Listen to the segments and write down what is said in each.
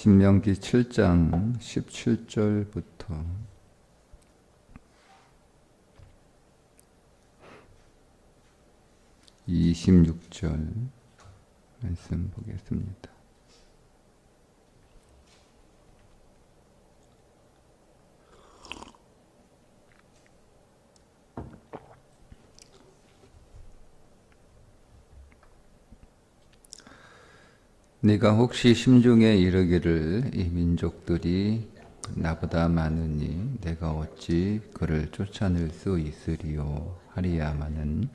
신명기 7장 17절부터 26절 말씀 보겠습니다. 네가 혹시 심중에 이르기를 이 민족들이 나보다 많으니 내가 어찌 그를 쫓아낼 수 있으리요 하리야마는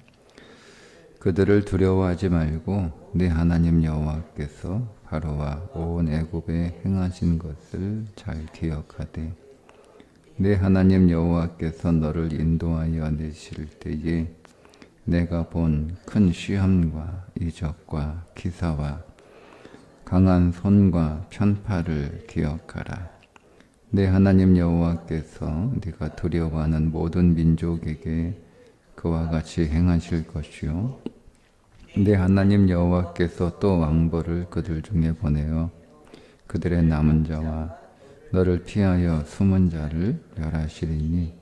그들을 두려워하지 말고 네 하나님 여호와께서 바로와 온 애굽에 행하신 것을 잘 기억하되 네 하나님 여호와께서 너를 인도하여 내실 때에 내가 본 큰 시험과 이적과 기사와 강한 손과 편팔을 기억하라. 내 하나님 여호와께서 네가 두려워하는 모든 민족에게 그와 같이 행하실 것이요 내 하나님 여호와께서 또 왕벌을 그들 중에 보내어 그들의 남은 자와 너를 피하여 숨은 자를 멸하시리니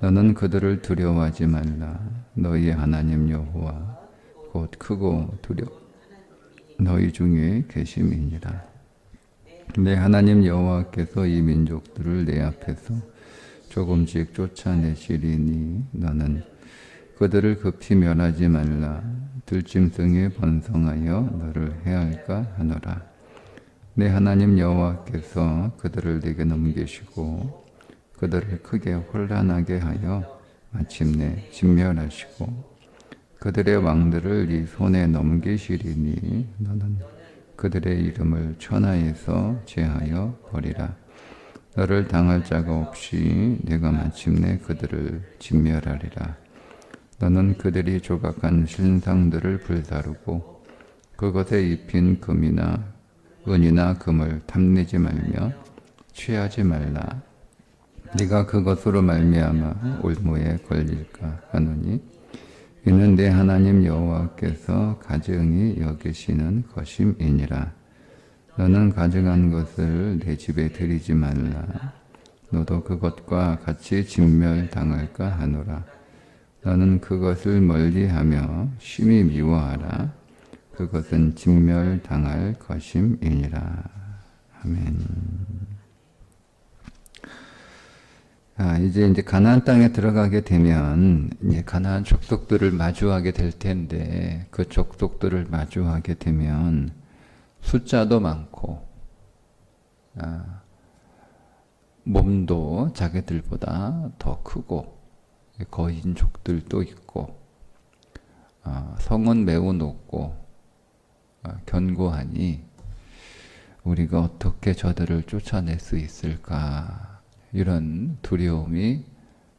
너는 그들을 두려워하지 말라. 너희의 하나님 여호와 곧 크고 너희 중에 계심이니라. 내 하나님 여호와께서 이 민족들을 내 앞에서 조금씩 쫓아내시리니 너는 그들을 급히 멸하지 말라. 들짐승에 번성하여 너를 해할까 하노라. 내 하나님 여호와께서 그들을 네게 넘기시고 그들을 크게 혼란하게 하여 마침내 진멸하시고 그들의 왕들을 네 손에 넘기시리니 너는 그들의 이름을 천하에서 제하여 버리라. 너를 당할 자가 없이 내가 마침내 그들을 진멸하리라. 너는 그들이 조각한 신상들을 불사르고 그것에 입힌 금이나 은이나 금을 탐내지 말며 취하지 말라. 네가 그것으로 말미암아 올무에 걸릴까 하노니 이는 내 하나님 여호와께서 가증히 여기시는 것임이니라. 너는 가증한 것을 내 집에 들이지 말라. 너도 그것과 같이 진멸당할까 하노라. 너는 그것을 멀리하며 심히 미워하라. 그것은 진멸당할 것임이니라. 아멘. 이제 가나안 땅에 들어가게 되면 이제 가나안 족속들을 마주하게 될 텐데 그 족속들을 마주하게 되면 숫자도 많고 몸도 자기들보다 더 크고 거인족들도 있고 성은 매우 높고 견고하니 우리가 어떻게 저들을 쫓아낼 수 있을까? 이런 두려움이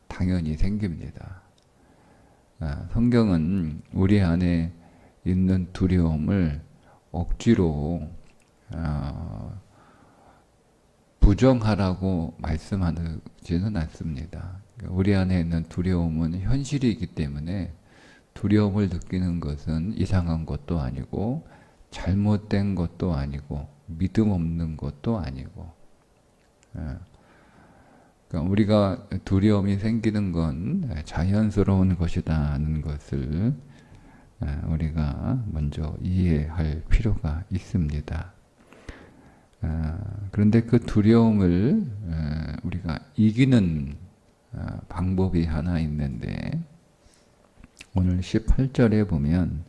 당연히 생깁니다. 성경은 우리 안에 있는 두려움을 억지로 부정하라고 말씀하지는 않습니다. 우리 안에 있는 두려움은 현실이기 때문에 두려움을 느끼는 것은 이상한 것도 아니고 잘못된 것도 아니고 믿음 없는 것도 아니고 우리가 두려움이 생기는 건 자연스러운 것이라는 것을 우리가 먼저 이해할 필요가 있습니다. 그런데 그 두려움을 우리가 이기는 방법이 하나 있는데 오늘 18절에 보면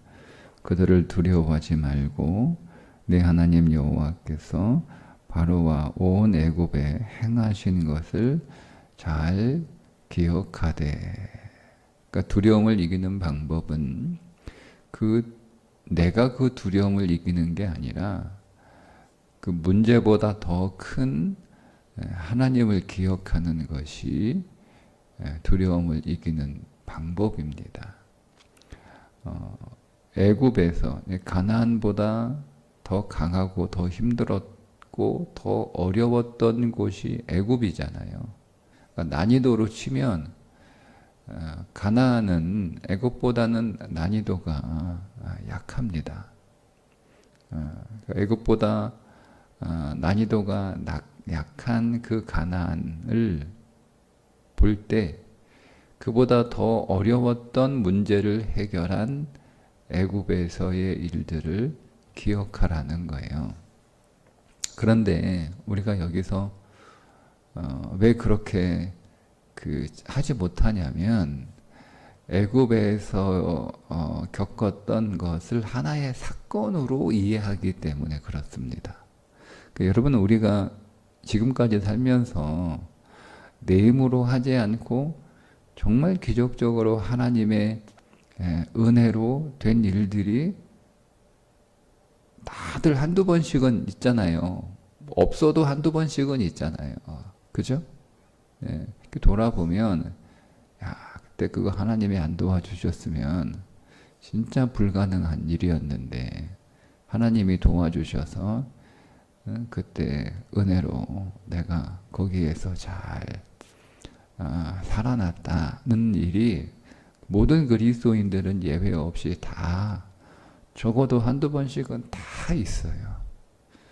그들을 두려워하지 말고 내 하나님 여호와께서 바로와 온 애굽에 행하신 것을 잘 기억하되. 그러니까 두려움을 이기는 방법은 내가 그 두려움을 이기는 게 아니라 그 문제보다 더 큰 하나님을 기억하는 것이 두려움을 이기는 방법입니다. 애굽에서 가나안보다 더 강하고 더 힘들었고 더 어려웠던 곳이 애굽이잖아요. 그러니까 난이도로 치면 가나안은 애굽보다는 난이도가 약합니다. 애굽보다 난이도가 약한 그 가나안을 볼 때 그보다 더 어려웠던 문제를 해결한 애굽에서의 일들을 기억하라는 거예요. 그런데 우리가 여기서 왜 그렇게 하지 못하냐면 애굽에서 겪었던 것을 하나의 사건으로 이해하기 때문에 그렇습니다. 여러분, 우리가 지금까지 살면서 내 힘으로 하지 않고 정말 기적적으로 하나님의 은혜로 된 일들이 다들 한두 번씩은 있잖아요. 없어도 한두 번씩은 있잖아요. 그죠? 돌아보면, 야, 그때 그거 하나님이 안 도와주셨으면 진짜 불가능한 일이었는데, 하나님이 도와주셔서, 그때 은혜로 내가 거기에서 잘 살아났다는 일이 모든 그리스도인들은 예외 없이 다 적어도 한두 번씩은 다 있어요.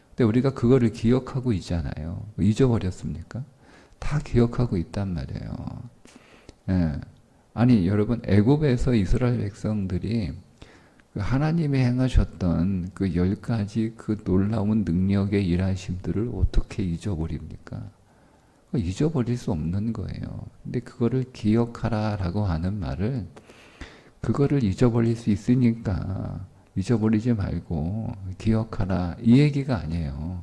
근데 우리가 그거를 기억하고 있잖아요. 잊어버렸습니까? 다 기억하고 있단 말이에요. 예. 아니 여러분, 애굽에서 이스라엘 백성들이 하나님이 행하셨던 그 10가지 그 놀라운 능력의 일하심들을 어떻게 잊어버립니까? 잊어버릴 수 없는 거예요. 근데 그거를 기억하라라고 하는 말을, 그거를 잊어버릴 수 있으니까 잊어버리지 말고 기억하라, 이 얘기가 아니에요.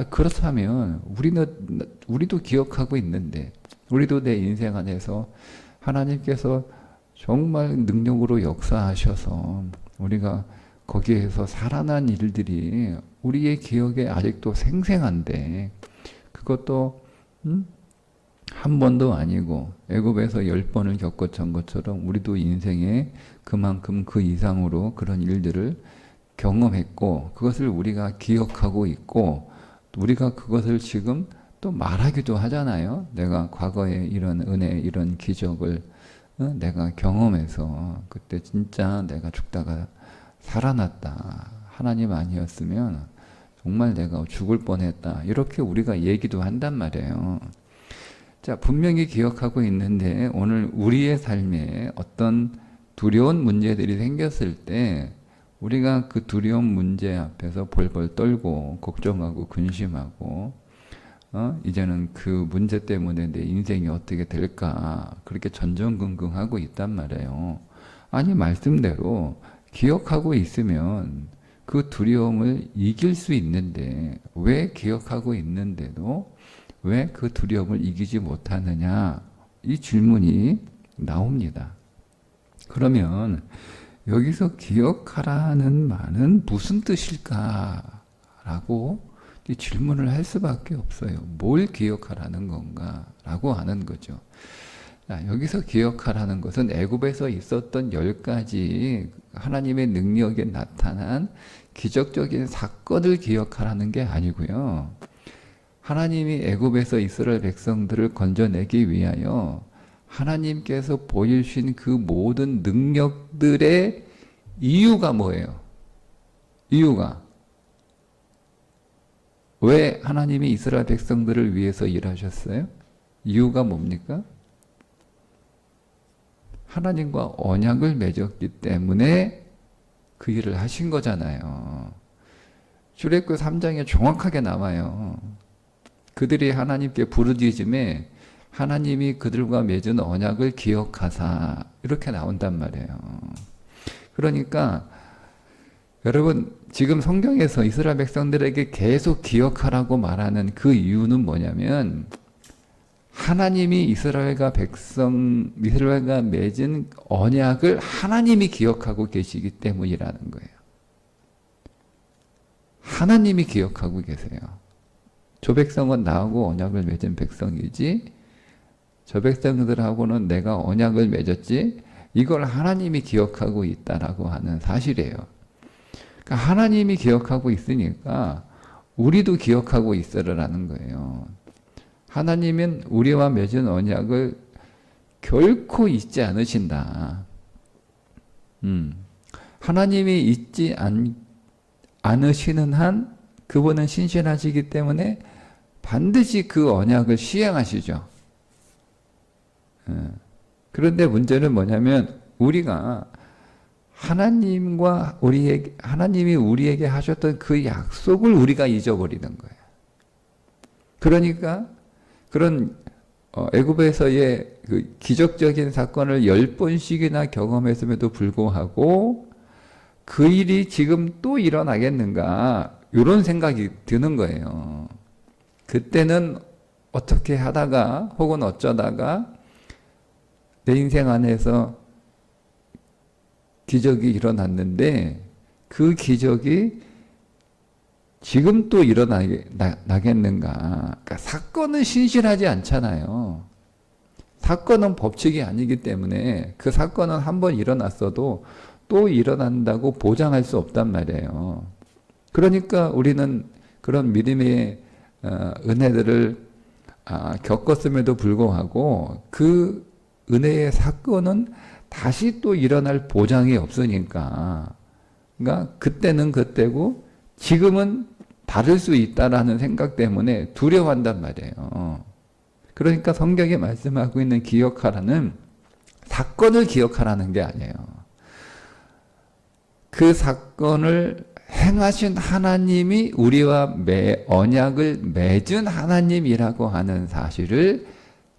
그렇다면 우리도 기억하고 있는데, 우리도 내 인생 안에서 하나님께서 정말 능력으로 역사하셔서 우리가 거기에서 살아난 일들이 우리의 기억에 아직도 생생한데, 그것도 한 번도 아니고 애굽에서 10번을 겪었던 것처럼 우리도 인생에 그만큼 그 이상으로 그런 일들을 경험했고, 그것을 우리가 기억하고 있고, 우리가 그것을 지금 또 말하기도 하잖아요. 내가 과거에 이런 은혜, 이런 기적을 내가 경험해서 그때 진짜 내가 죽다가 살아났다. 하나님 아니었으면 정말 내가 죽을 뻔했다. 이렇게 우리가 얘기도 한단 말이에요. 자, 분명히 기억하고 있는데 오늘 우리의 삶에 어떤 두려운 문제들이 생겼을 때 우리가 그 두려운 문제 앞에서 벌벌 떨고 걱정하고 근심하고 이제는 그 문제 때문에 내 인생이 어떻게 될까 그렇게 전전긍긍하고 있단 말이에요. 아니, 말씀대로 기억하고 있으면 그 두려움을 이길 수 있는데 왜 기억하고 있는데도 왜 그 두려움을 이기지 못하느냐, 이 질문이 나옵니다. 그러면 여기서 기억하라는 말은 무슨 뜻일까라고 질문을 할 수밖에 없어요. 뭘 기억하라는 건가 라고 하는 거죠. 여기서 기억하라는 것은 애굽에서 있었던 10가지 하나님의 능력에 나타난 기적적인 사건을 기억하라는 게 아니고요. 하나님이 애굽에서 이스라엘 백성들을 건져내기 위하여 하나님께서 보여주신 그 모든 능력들의 이유가 뭐예요? 이유가 왜 하나님이 이스라엘 백성들을 위해서 일하셨어요? 이유가 뭡니까? 하나님과 언약을 맺었기 때문에 그 일을 하신 거잖아요. 출애굽 3장에 정확하게 나와요. 그들이 하나님께 부르짖음에 하나님이 그들과 맺은 언약을 기억하사, 이렇게 나온단 말이에요. 그러니까 여러분, 지금 성경에서 이스라엘 백성들에게 계속 기억하라고 말하는 그 이유는 뭐냐면 하나님이 이스라엘과 맺은 언약을 하나님이 기억하고 계시기 때문이라는 거예요. 하나님이 기억하고 계세요. 저 백성은 나하고 언약을 맺은 백성이지, 저 백성들하고는 내가 언약을 맺었지, 이걸 하나님이 기억하고 있다라고 하는 사실이에요. 그러니까 하나님이 기억하고 있으니까 우리도 기억하고 있으라는 거예요. 하나님은 우리와 맺은 언약을 결코 잊지 않으신다. 하나님이 잊지 않으시는 한 그분은 신실하시기 때문에 반드시 그 언약을 시행하시죠. 그런데 문제는 뭐냐면 우리가 하나님이 우리에게 하셨던 그 약속을 우리가 잊어버리는 거예요. 그러니까 그런 애굽에서의 그 기적적인 사건을 10번씩이나 경험했음에도 불구하고 그 일이 지금 또 일어나겠는가 이런 생각이 드는 거예요. 그때는 어떻게 하다가 혹은 어쩌다가 내 인생 안에서 기적이 일어났는데 그 기적이 지금 또 일어나겠는가. 그러니까 사건은 신실하지 않잖아요. 사건은 법칙이 아니기 때문에 그 사건은 한번 일어났어도 또 일어난다고 보장할 수 없단 말이에요. 그러니까 우리는 그런 믿음의 은혜들을 겪었음에도 불구하고 그 은혜의 사건은 다시 또 일어날 보장이 없으니까, 그러니까 그때는 그때고 지금은 다를 수 있다라는 생각 때문에 두려워한단 말이에요. 그러니까 성경에 말씀하고 있는 기억하라는 사건을 기억하라는 게 아니에요. 그 사건을 행하신 하나님이 우리와 언약을 맺은 하나님이라고 하는 사실을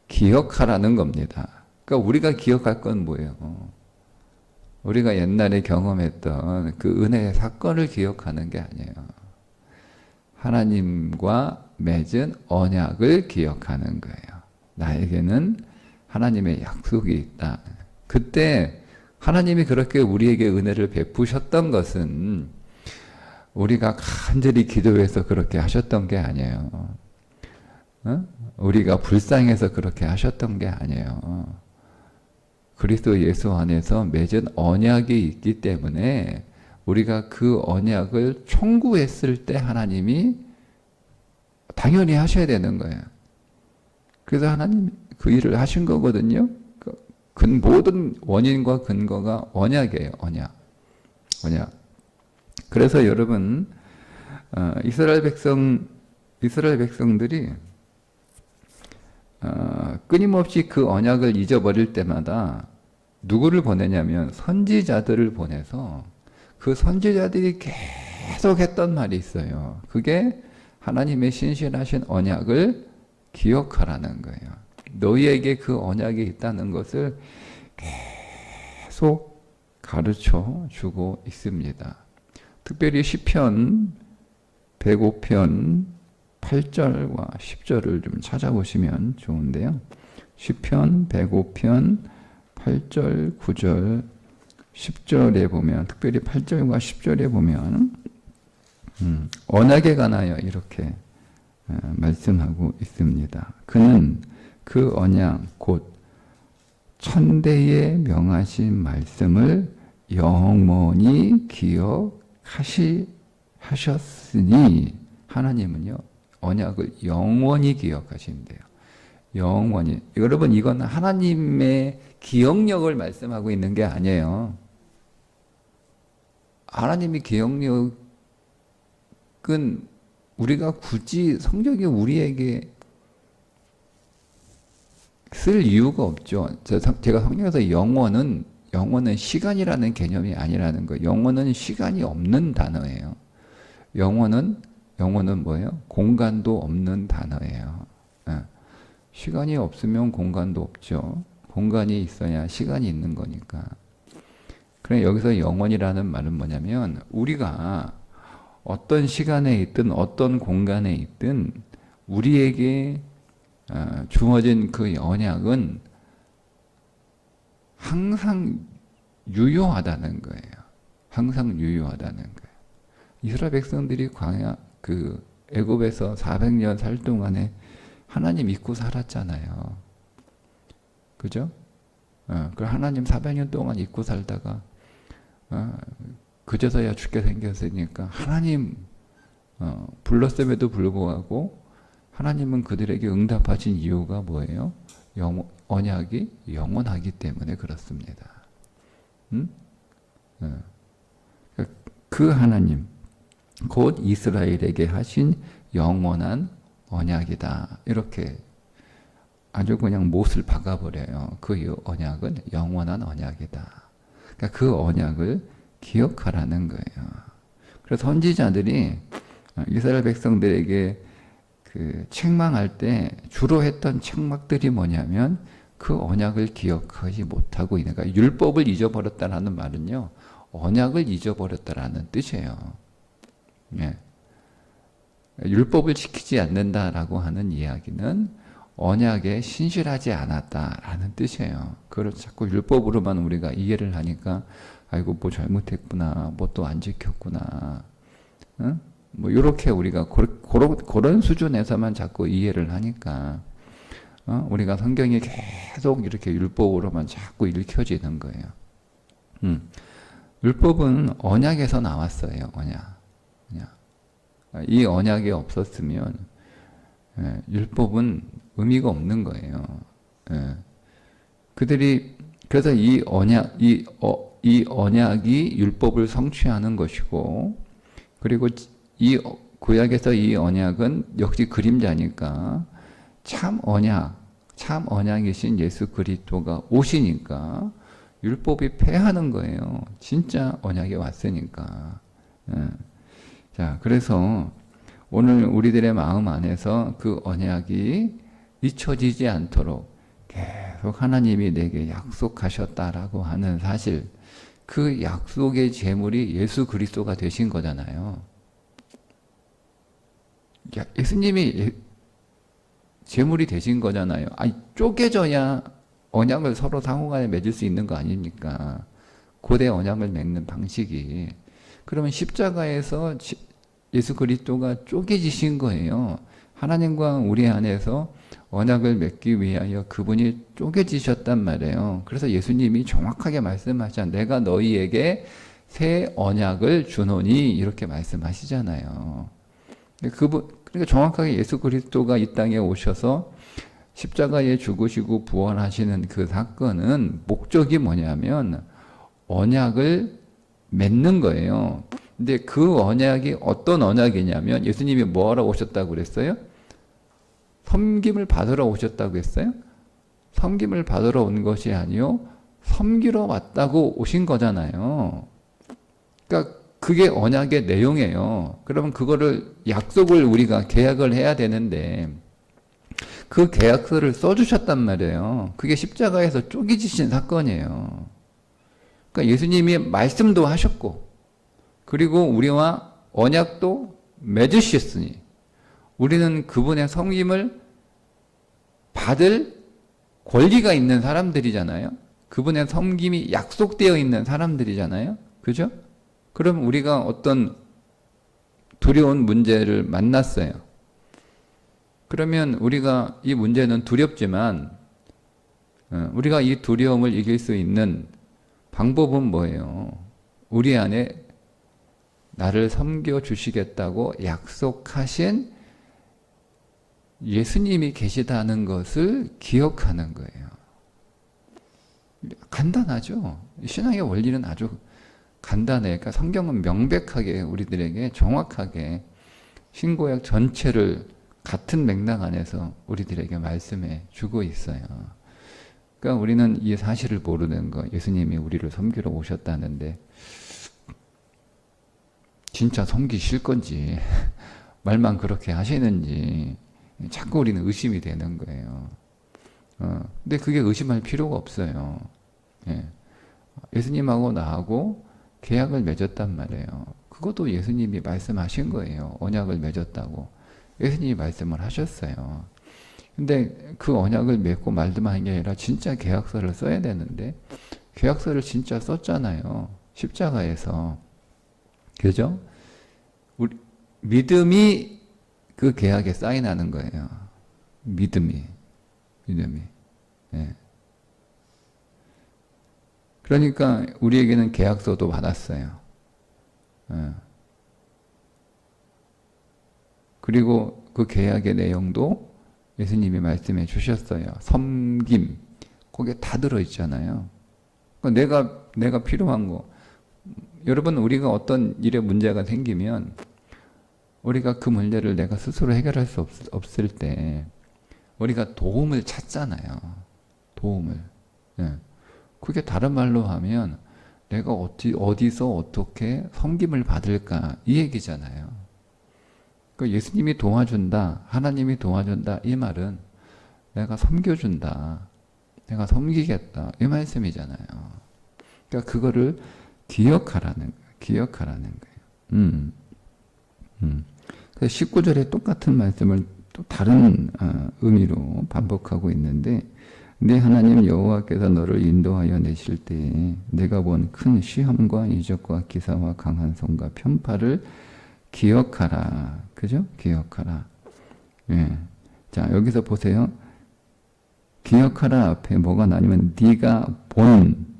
기억하라는 겁니다. 그러니까 우리가 기억할 건 뭐예요? 우리가 옛날에 경험했던 그 은혜의 사건을 기억하는 게 아니에요. 하나님과 맺은 언약을 기억하는 거예요. 나에게는 하나님의 약속이 있다. 그때 하나님이 그렇게 우리에게 은혜를 베푸셨던 것은 우리가 간절히 기도해서 그렇게 하셨던 게 아니에요. 우리가 불쌍해서 그렇게 하셨던 게 아니에요. 그리스도 예수 안에서 맺은 언약이 있기 때문에 우리가 그 언약을 청구했을 때 하나님이 당연히 하셔야 되는 거예요. 그래서 하나님 그 일을 하신 거거든요. 모든 원인과 근거가 언약이에요. 언약. 그래서 여러분 이스라엘 백성들이 끊임없이 그 언약을 잊어버릴 때마다 누구를 보내냐면 선지자들을 보내서 그 선지자들이 계속 했던 말이 있어요. 그게 하나님의 신실하신 언약을 기억하라는 거예요. 너희에게 그 언약이 있다는 것을 계속 가르쳐 주고 있습니다. 특별히 시편 105편 8절과 10절을 좀 찾아보시면 좋은데요. 시편 105편 8절, 9절, 10절에 보면, 특별히 8절과 10절에 보면 언약에 관하여 이렇게 말씀하고 있습니다. 그는 그 언약 곧 천대에 명하신 말씀을 영원히 기억하셨으니 하나님은요 언약을 영원히 기억하신대요. 영원히. 여러분 이건 하나님의 기억력을 말씀하고 있는 게 아니에요. 하나님의 기억력은 우리가 굳이 성경이 우리에게 쓸 이유가 없죠. 제가 성경에서 영원은 시간이라는 개념이 아니라는 거예요. 영원은 시간이 없는 단어예요. 영원은 뭐예요? 공간도 없는 단어예요. 시간이 없으면 공간도 없죠. 공간이 있어야 시간이 있는 거니까. 그래 여기서 영원이라는 말은 뭐냐면 우리가 어떤 시간에 있든 어떤 공간에 있든 우리에게 주어진 그 언약은 항상 유효하다는 거예요. 항상 유효하다는 거예요. 이스라엘 백성들이 애굽에서 400년 살 동안에 하나님 믿고 살았잖아요. 그죠? 그 하나님 400년 동안 믿고 살다가 그제서야 죽게 생겼으니까 하나님 불렀음에도 불구하고 하나님은 그들에게 응답하신 이유가 뭐예요? 언약이 영원하기 때문에 그렇습니다. 그 하나님, 곧 이스라엘에게 하신 영원한 언약이다. 이렇게 아주 그냥 못을 박아버려요. 그 언약은 영원한 언약이다. 그러니까 그 언약을 기억하라는 거예요. 그래서 선지자들이 이스라엘 백성들에게 그 책망할 때 주로 했던 책망들이 뭐냐면 그 언약을 기억하지 못하고 있는 거예요. 율법을 잊어버렸다라는 말은요, 언약을 잊어버렸다라는 뜻이에요. 예. 율법을 지키지 않는다라고 하는 이야기는 언약에 신실하지 않았다라는 뜻이에요. 그걸 자꾸 율법으로만 우리가 이해를 하니까 아이고 뭐 잘못했구나, 뭐 또 안 지켰구나, 응? 뭐 이렇게 우리가 그런 수준에서만 자꾸 이해를 하니까 우리가 성경이 계속 이렇게 율법으로만 자꾸 읽혀지는 거예요. 율법은 언약에서 나왔어요. 언약. 이 언약이 없었으면 율법은 의미가 없는 거예요. 그들이 그래서 이 언약이 율법을 성취하는 것이고, 그리고 이 구약에서 이 언약은 역시 그림자니까 참 언약이신 예수 그리스도가 오시니까 율법이 패하는 거예요. 진짜 언약이 왔으니까. 자, 그래서 오늘 우리들의 마음 안에서 그 언약이 잊혀지지 않도록 계속 하나님이 내게 약속하셨다라고 하는 사실, 그 약속의 제물이 예수 그리스도가 되신 거잖아요. 예수님이 제물이 되신 거잖아요. 아니, 쪼개져야 언약을 서로 상호간에 맺을 수 있는 거 아닙니까? 고대 언약을 맺는 방식이. 그러면 십자가에서 예수 그리스도가 쪼개지신 거예요. 하나님과 우리 안에서 언약을 맺기 위하여 그분이 쪼개지셨단 말이에요. 그래서 예수님이 정확하게 말씀하셨잖아요. 내가 너희에게 새 언약을 주노니, 이렇게 말씀하시잖아요. 그러니까 정확하게 예수 그리스도가 이 땅에 오셔서 십자가에 죽으시고 부활하시는 그 사건은 목적이 뭐냐면 언약을 맺는 거예요. 근데 그 언약이 어떤 언약이냐면, 예수님이 뭐하러 오셨다고 그랬어요? 섬김을 받으러 오셨다고 했어요? 섬김을 받으러 온 것이 아니요, 섬기러 왔다고 오신 거잖아요. 그러니까 그게 언약의 내용이에요. 그러면 그거를, 약속을 우리가 계약을 해야 되는데 그 계약서를 써주셨단 말이에요. 그게 십자가에서 쪼개지신 사건이에요. 그러니까 예수님이 말씀도 하셨고, 그리고 우리와 언약도 맺으셨으니 우리는 그분의 섬김을 받을 권리가 있는 사람들이잖아요. 그분의 섬김이 약속되어 있는 사람들이잖아요. 그죠? 그럼 우리가 어떤 두려운 문제를 만났어요. 그러면 우리가 이 문제는 두렵지만 우리가 이 두려움을 이길 수 있는 방법은 뭐예요? 우리 안에 나를 섬겨주시겠다고 약속하신 예수님이 계시다는 것을 기억하는 거예요. 간단하죠? 신앙의 원리는 아주 간단해. 그러니까 성경은 명백하게 우리들에게 정확하게 신구약 전체를 같은 맥락 안에서 우리들에게 말씀해 주고 있어요. 그러니까 우리는 이 사실을 모르는 거, 예수님이 우리를 섬기러 오셨다는데 진짜 섬기실 건지 말만 그렇게 하시는지 자꾸 우리는 의심이 되는 거예요. 근데 그게 의심할 필요가 없어요. 예. 예수님하고 나하고 계약을 맺었단 말이에요. 그것도 예수님이 말씀하신 거예요. 언약을 맺었다고 예수님이 말씀을 하셨어요. 근데 그 언약을 맺고 말도만 한 게 아니라 진짜 계약서를 써야 되는데 계약서를 진짜 썼잖아요. 십자가에서. 그죠? 우리 믿음이 그 계약에 사인하는 거예요. 믿음이. 예. 그러니까 우리에게는 계약서도 받았어요. 예. 그리고 그 계약의 내용도 예수님이 말씀해 주셨어요. 섬김. 거기에 다 들어있잖아요. 그러니까 내가 필요한 거. 여러분, 우리가 어떤 일에 문제가 생기면 우리가 그 문제를 내가 스스로 해결할 수 없을 때 우리가 도움을 찾잖아요. 도움을. 예. 그게 다른 말로 하면 내가 어디서 어떻게 섬김을 받을까 이 얘기잖아요. 그 예수님이 도와준다, 하나님이 도와준다 이 말은 내가 섬겨준다, 내가 섬기겠다 이 말씀이잖아요. 그러니까 그거를 기억하라는 거예요. 그래서 19절에 똑같은 말씀을 또 다른 의미로 반복하고 있는데, 내 하나님 여호와께서 너를 인도하여 내실 때에 내가 본 큰 시험과 이적과 기사와 강한 손과 편파를 기억하라. 그죠? 기억하라. 예. 자, 여기서 보세요. 기억하라 앞에 뭐가 나냐면 네가 본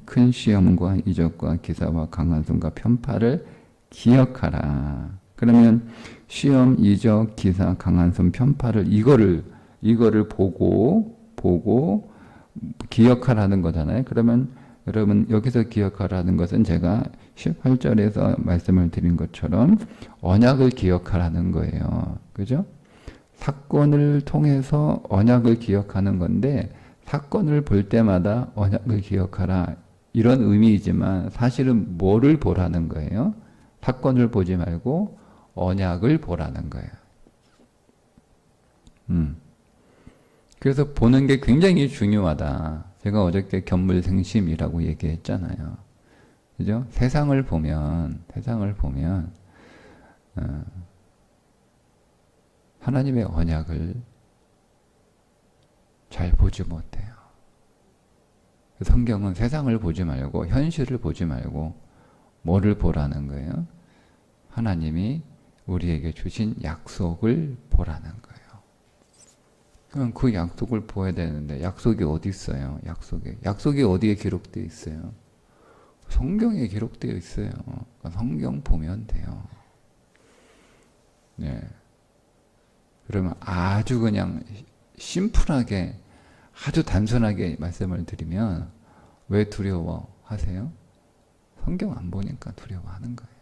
큰 시험과 이적과 기사와 강한 손과 편파를 기억하라. 그러면 시험, 이적, 기사, 강한 손, 편파를 이거를 보고 기억하라는 거잖아요. 그러면 여러분 여기서 기억하라는 것은 제가 18절에서 말씀을 드린 것처럼 언약을 기억하라는 거예요. 그죠? 사건을 통해서 언약을 기억하는 건데, 사건을 볼 때마다 언약을 기억하라 이런 의미이지만 사실은 뭐를 보라는 거예요? 사건을 보지 말고 언약을 보라는 거예요. 그래서 보는 게 굉장히 중요하다. 제가 어저께 견물생심이라고 얘기했잖아요. 그죠? 세상을 보면 하나님의 언약을 잘 보지 못해요. 성경은 세상을 보지 말고 현실을 보지 말고 뭐를 보라는 거예요? 하나님이 우리에게 주신 약속을 보라는 거예요. 그럼 그 약속을 보아야 되는데 약속이 어디 있어요? 약속이 어디에 기록되어 있어요? 성경에 기록되어 있어요. 그러니까 성경 보면 돼요. 네. 그러면 아주 그냥 심플하게 아주 단순하게 말씀을 드리면 왜 두려워하세요? 성경 안 보니까 두려워하는 거예요.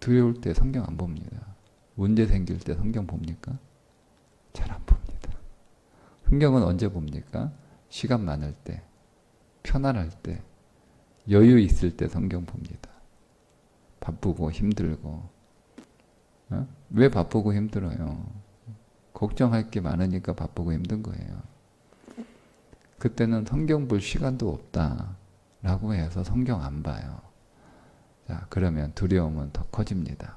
두려울 때 성경 안 봅니다. 문제 생길 때 성경 봅니까? 잘 안 봅니다. 성경은 언제 봅니까? 시간 많을 때, 편안할 때, 여유 있을 때 성경 봅니다. 바쁘고 힘들고. 왜 바쁘고 힘들어요? 걱정할 게 많으니까 바쁘고 힘든 거예요. 그때는 성경 볼 시간도 없다 라고 해서 성경 안 봐요. 자, 그러면 두려움은 더 커집니다.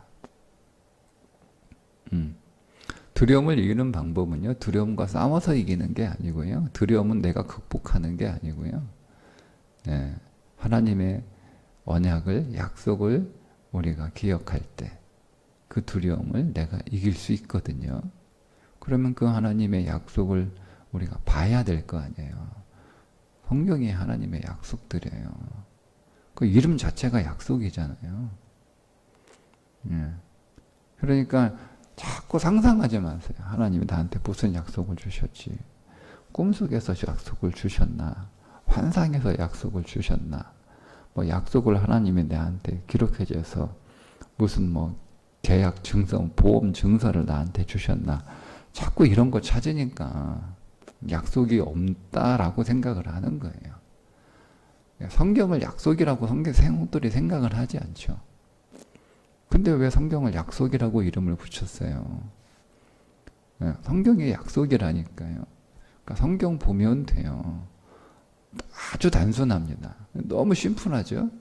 두려움을 이기는 방법은요, 두려움과 싸워서 이기는 게 아니고요, 두려움은 내가 극복하는 게 아니고요, 네, 하나님의 언약을, 약속을 우리가 기억할 때 그 두려움을 내가 이길 수 있거든요. 그러면 그 하나님의 약속을 우리가 봐야 될 거 아니에요. 성경이 하나님의 약속들이에요. 그 이름 자체가 약속이잖아요. 예. 그러니까 자꾸 상상하지 마세요. 하나님이 나한테 무슨 약속을 주셨지? 꿈속에서 약속을 주셨나? 환상에서 약속을 주셨나? 뭐 약속을 하나님이 나한테 기록해 줘서 무슨 뭐 계약 증서, 보험 증서를 나한테 주셨나? 자꾸 이런 거 찾으니까 약속이 없다라고 생각을 하는 거예요. 성경을 약속이라고 성경들이 생각을 하지 않죠. 근데 왜 성경을 약속이라고 이름을 붙였어요? 성경이 약속이라니까요. 그러니까 성경 보면 돼요. 아주 단순합니다. 너무 심플하죠?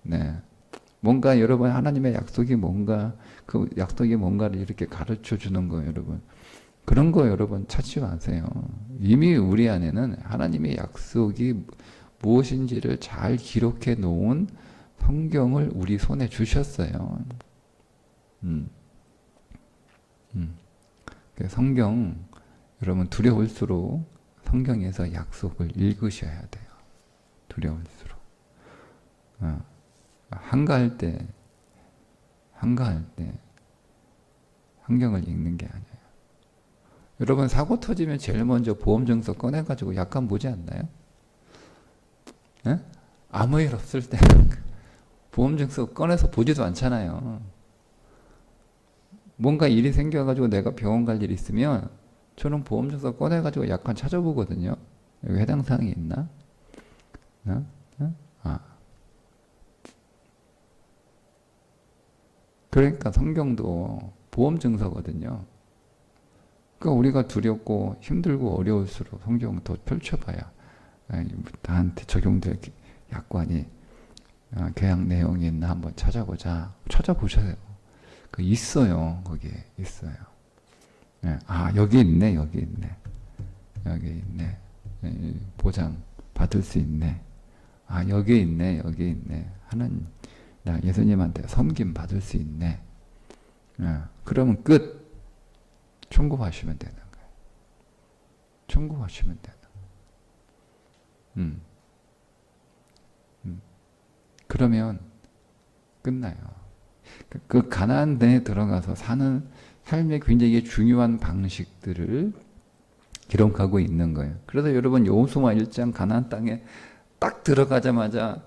네. 뭔가 여러분 하나님의 약속이 뭔가, 그 약속이 뭔가를 이렇게 가르쳐 주는 거예요, 여러분. 그런 거 여러분 찾지 마세요. 이미 우리 안에는 하나님의 약속이 무엇인지를 잘 기록해 놓은 성경을 우리 손에 주셨어요. 성경, 여러분 두려울수록 성경에서 약속을 읽으셔야 돼요. 두려울수록. 한가할 때 성경을 읽는 게 아니에요. 여러분 사고 터지면 제일 먼저 보험증서 꺼내가지고 약간 보지 않나요? 에? 아무 일 없을 때 보험증서 꺼내서 보지도 않잖아요. 뭔가 일이 생겨가지고 내가 병원 갈 일이 있으면 저는 보험증서 꺼내가지고 약관 찾아보거든요. 여기 해당 사항이 있나? 어? 어? 아. 그러니까 성경도 보험증서거든요. 그러니까 우리가 두렵고 힘들고 어려울수록 성경을 더 펼쳐봐야 나한테 적용될 약관이 계약 내용이 있나 한번 찾아보자. 찾아보셔요. 그 있어요. 거기에 있어요. 여기 있네. 여기 있네. 여기 있네. 보장 받을 수 있네. 여기 있네. 여기 있네. 하나님, 나 예수님한테 섬김 받을 수 있네. 그러면 끝. 청구하시면 되는 거예요. 청구하시면 되는 거예요. 그러면 끝나요. 그 가나안에 들어가서 사는 삶의 굉장히 중요한 방식들을 기록하고 있는 거예요. 그래서 여러분 여호수아 1장 가나안 땅에 딱 들어가자마자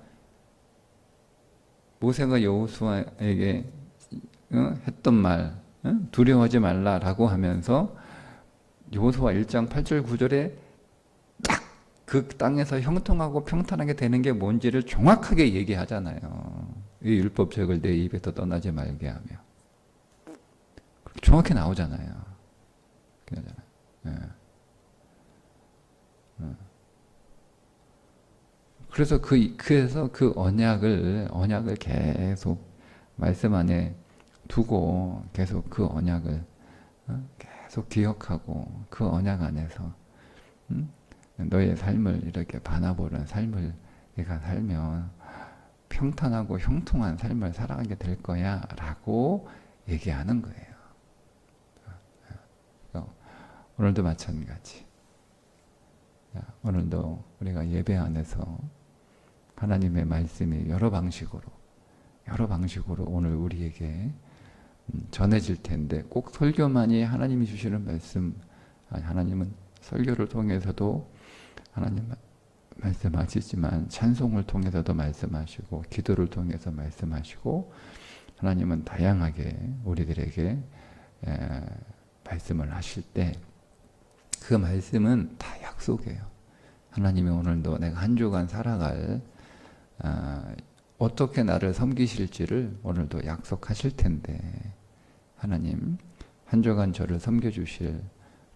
모세가 여호수아에게 했던 말, 두려워하지 말라라고 하면서 여호수아 1장 8절 9절에 딱 그 땅에서 형통하고 평탄하게 되는 게 뭔지를 정확하게 얘기하잖아요. 이 율법책을 내 입에서 떠나지 말게 하며. 정확히 나오잖아요. 그래서 그 언약을 계속 말씀 안에 두고 계속 그 언약을 계속 기억하고 그 언약 안에서 너의 삶을 이렇게 바라보는 삶을 네가 살면 평탄하고 형통한 삶을 살아가게 될 거야 라고 얘기하는 거예요. 오늘도 마찬가지. 오늘도 우리가 예배 안에서 하나님의 말씀이 여러 방식으로 오늘 우리에게 전해질 텐데 꼭 설교만이 하나님이 주시는 말씀, 하나님은 설교를 통해서도 하나님 말씀하시지만 찬송을 통해서도 말씀하시고 기도를 통해서 말씀하시고 하나님은 다양하게 우리들에게 말씀을 하실 때 그 말씀은 다 약속이에요. 하나님이 오늘도 내가 한 주간 살아갈 어떻게 나를 섬기실지를 오늘도 약속하실 텐데 하나님 한 주간 저를 섬겨주실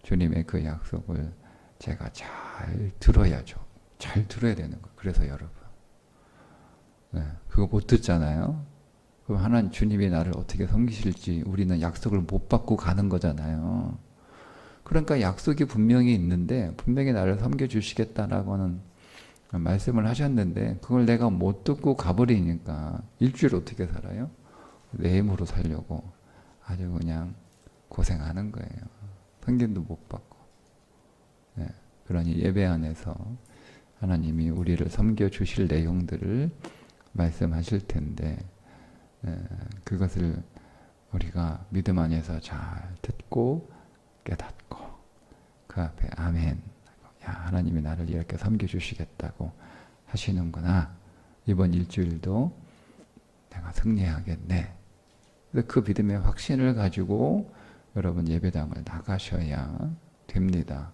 주님의 그 약속을 제가 잘 들어야죠. 잘 들어야 되는 거예요. 그래서 여러분 그거 못 듣잖아요. 그럼 하나님 주님이 나를 어떻게 섬기실지 우리는 약속을 못 받고 가는 거잖아요. 그러니까 약속이 분명히 있는데 분명히 나를 섬겨주시겠다라고는 말씀을 하셨는데 그걸 내가 못 듣고 가버리니까 일주일 어떻게 살아요? 내 힘으로 살려고 아주 그냥 고생하는 거예요. 성경도 못 받고. 그러니 예배 안에서 하나님이 우리를 섬겨주실 내용들을 말씀하실 텐데 그것을 우리가 믿음 안에서 잘 듣고 깨닫고 그 앞에 아멘. 야, 하나님이 나를 이렇게 섬겨주시겠다고 하시는구나. 이번 일주일도 내가 승리하겠네. 그 믿음의 확신을 가지고 여러분 예배당을 나가셔야 됩니다.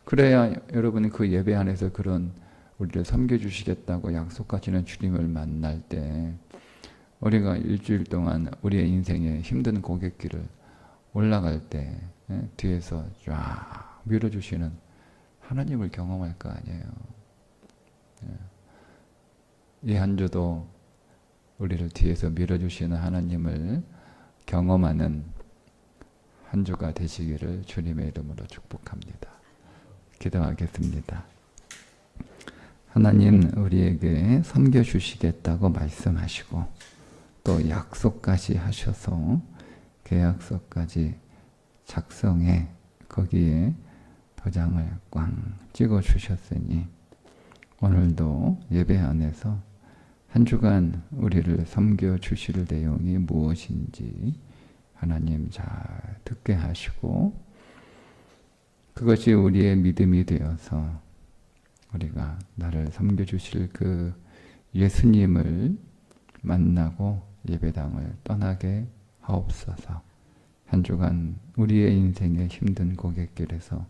그래야 여러분이 그 예배 안에서 그런 우리를 섬겨주시겠다고 약속하시는 주님을 만날 때 우리가 일주일 동안 우리의 인생의 힘든 고갯길을 올라갈 때 뒤에서 쫙 밀어주시는 하나님을 경험할 거 아니에요. 이 한 주도 우리를 뒤에서 밀어주시는 하나님을 경험하는 한 주가 되시기를 주님의 이름으로 축복합니다. 기도하겠습니다. 하나님 우리에게 섬겨주시겠다고 말씀하시고 또 약속까지 하셔서 계약서까지 작성해 거기에 도장을 꽝 찍어 주셨으니 오늘도 예배 안에서 한 주간 우리를 섬겨 주실 내용이 무엇인지 하나님 잘 듣게 하시고 그것이 우리의 믿음이 되어서 우리가 나를 섬겨 주실 그 예수님을 만나고 예배당을 떠나게 하옵소서. 한 주간 우리의 인생의 힘든 고갯길에서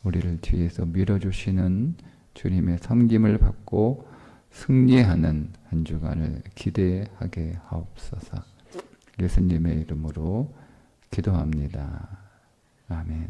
우리를 뒤에서 밀어주시는 주님의 섬김을 받고 승리하는 한 주간을 기대하게 하옵소서. 예수님의 이름으로 기도합니다. 아멘.